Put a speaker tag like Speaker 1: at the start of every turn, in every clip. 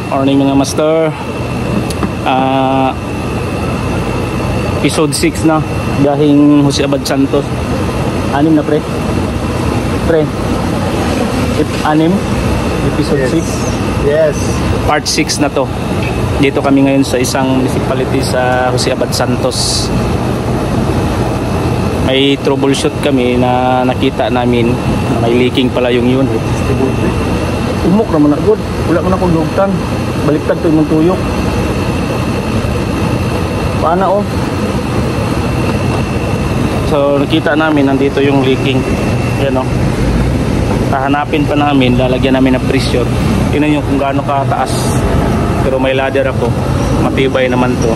Speaker 1: Morning mga master. Episode 6 na, biyaheng Jose Abad Santos. 6 na pre. Anim? Episode 6?
Speaker 2: Yes.
Speaker 1: Part 6 na to. Dito kami ngayon sa isang municipality sa Jose Abad Santos. May troubleshoot kami na nakita namin na may leaking pala yung yun. Umok naman na good. Wala mo na kong lugtan. Baliktad to yung tuyok. Paano oh? So nakita namin nandito yung leaking. Yan oh. Hahanapin pa namin, lalagyan namin ng pressure. Tingnan nyo kung gaano kataas. Pero may ladder ako. Matibay naman to.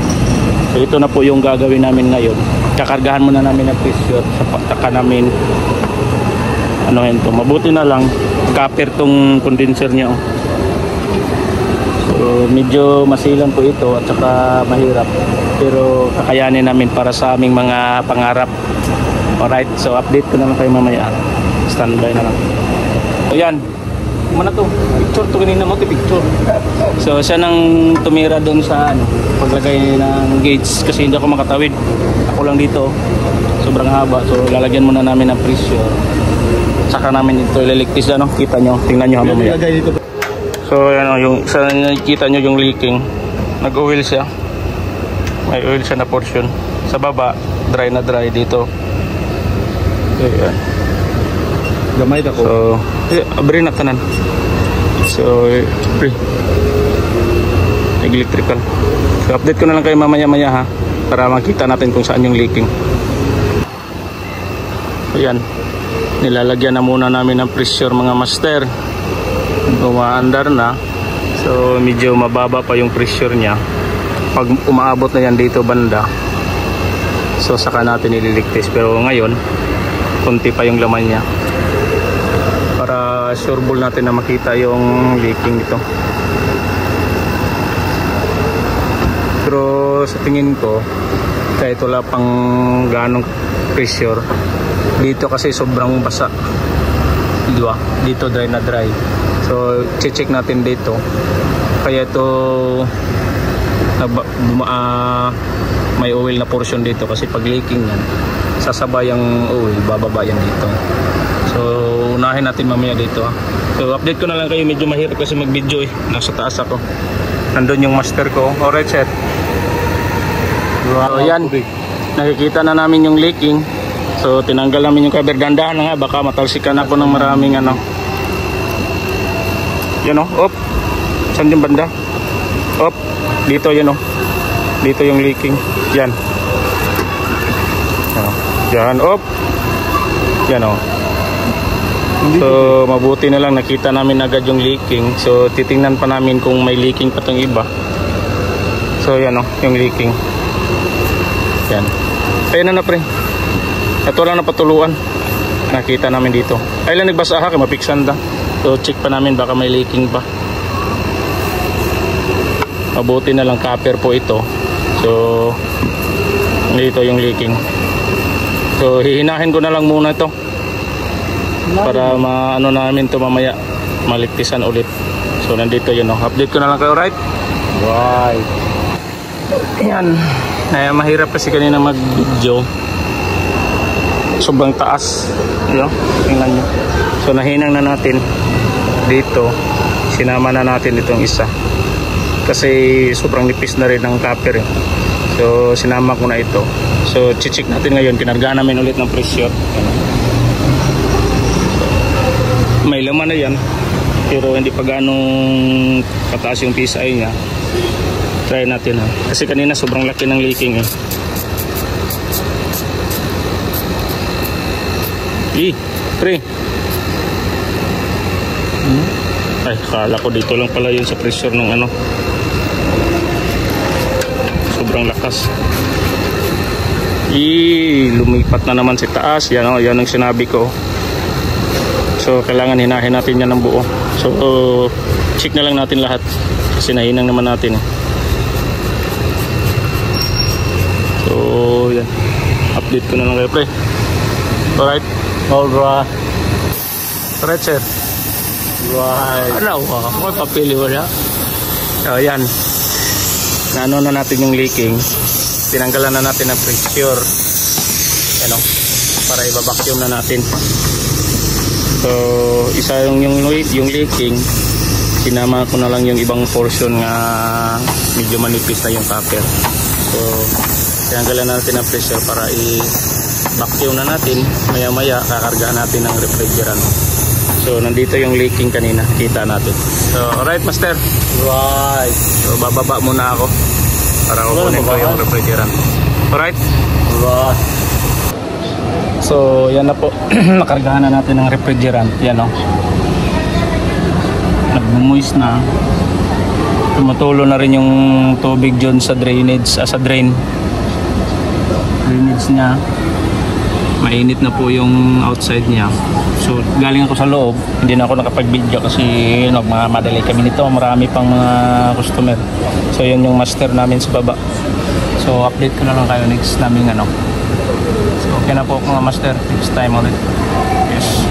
Speaker 1: So ito na po yung gagawin namin ngayon. Kakargahan muna namin ng pressure. Saka namin ano yun to. Mabuti na lang copper tong condenser niya oh. So medyo masilan po ito at saka mahirap. Pero kakayanin namin para sa aming mga pangarap. Alright, so update ko na lang kayo mamaya. Standby na lang. So yan, mana to? Picture to, kanina mo to picture. So siya nang tumira doon sa ano, paglagay ng gauge kasi hindi ako makatawid. Ako lang dito. Sobrang haba. So lalagyan muna namin ng pressure. Saka namin ito ililigtis ano, kita nyo, tingnan nyo mamaya. So yan o, yung nakikita nyo yung leaking. Nag-oil siya. May oil siya na portion. Sa baba, dry na dry dito. So yan.
Speaker 2: Gamay ako.
Speaker 1: So, abri na tanan. So, electrical. So, update ko na lang kayo mamaya-maya ha. Para makita natin kung saan yung leaking. So, yan. Nilalagyan na muna namin ng pressure mga master. Umaandar na. So, medyo mababa pa yung pressure niya. Pag umaabot na yan dito banda, so saka natin ililigtis. Pero ngayon, kunti pa yung laman niya. Para sureball natin na makita yung leaking dito. Pero sa tingin ko, kahit wala pang ganong pressure, dito kasi sobrang basa. Diba? Dito dry na dry. So check natin dito. Kaya ito may oil na portion dito kasi pag leaking yan, sasabay ang oil, bababa yan dito. So unahin natin mamaya dito ha. So update ko na lang kayo, medyo mahirap kasi mag video eh. Nasa taas ako. Nandun yung master ko. Alright sir. So yan, nakikita na namin yung leaking. So tinanggal namin yung cover. Dandahan na nga, baka matalsikan ako ng maraming ano. Yan o, op. Saan yung banda? Op, dito yun o. Dito yung leaking. Yan. Yan, op. Yan o. So mabuti na lang nakita namin agad yung leaking. So titingnan pa namin kung may leaking pa tong iba. So yan o, yung leaking. Yan. Kaya na pre. Ito lang na patuluan. Nakita namin dito. Ay lang nagbasa ha, mapiksan da. So check pa namin baka may leaking pa. Mabuti na lang copper po ito. So dito yung leaking. So hihinahin ko na lang muna ito para maano namin to mamaya, maligtisan ulit. So nandito yun o. Update ko na lang kayo, right?
Speaker 2: Right.
Speaker 1: Ayan. Mahirap kasi kanina mag video. Sobrang taas. Yo, tingnan nyo. So nahinang na natin dito. Sinama na natin itong isa kasi sobrang nipis na rin ng copper eh. So sinama ko na ito. So check natin ngayon. Kinargahan namin ulit ng pressure. May laman na yan pero hindi pa ganong kataas yung PSI nya. Try natin ha, kasi kanina sobrang laki ng leaking eh. Pre. Ay, kala ko dito lang pala yun sa pressure ng ano. Sobrang lakas. Lumipat na naman sa taas. Yan o, yan ang sinabi ko. So kailangan hinahin natin yan ng buo. So check na lang natin lahat kasi nahinang naman natin eh. So yan, update ko na lang kayo pre. Alright. Alright sir.
Speaker 2: Right.
Speaker 1: Ano ba? May papili wala. Oh, yan. Naano na natin yung leaking. Tinanggalan na natin ang pressure. Ano? Para i-vacuum na natin. So, isa yung leaking. Sinama ko na lang yung ibang portion nga medyo manipis na yung copper. So, tinanggalan na natin ang pressure para i-vacuum na natin. Maya-maya, kakargaan natin ng refrigerant. So, nandito yung leaking kanina. Kita natin. So, alright, master.
Speaker 2: Right.
Speaker 1: So, bababa muna ako para kukunin ko yung refrigerant. Alright?
Speaker 2: Right.
Speaker 1: So, yan na po. Nakargahan na natin ng refrigerant. Yan o. Nag-moist na. Tumutulo na rin yung tubig dyan sa drainage, sa drainage niya. Mainit na po yung outside niya. So, galing ako sa loob. Hindi na ako nakapag-video kasi madali kami nito. Marami pang mga customer. So, yun yung master namin sa baba. So, update ko na lang kayo next namin ano. So, okay na po mga master. Next time ulit. Yes.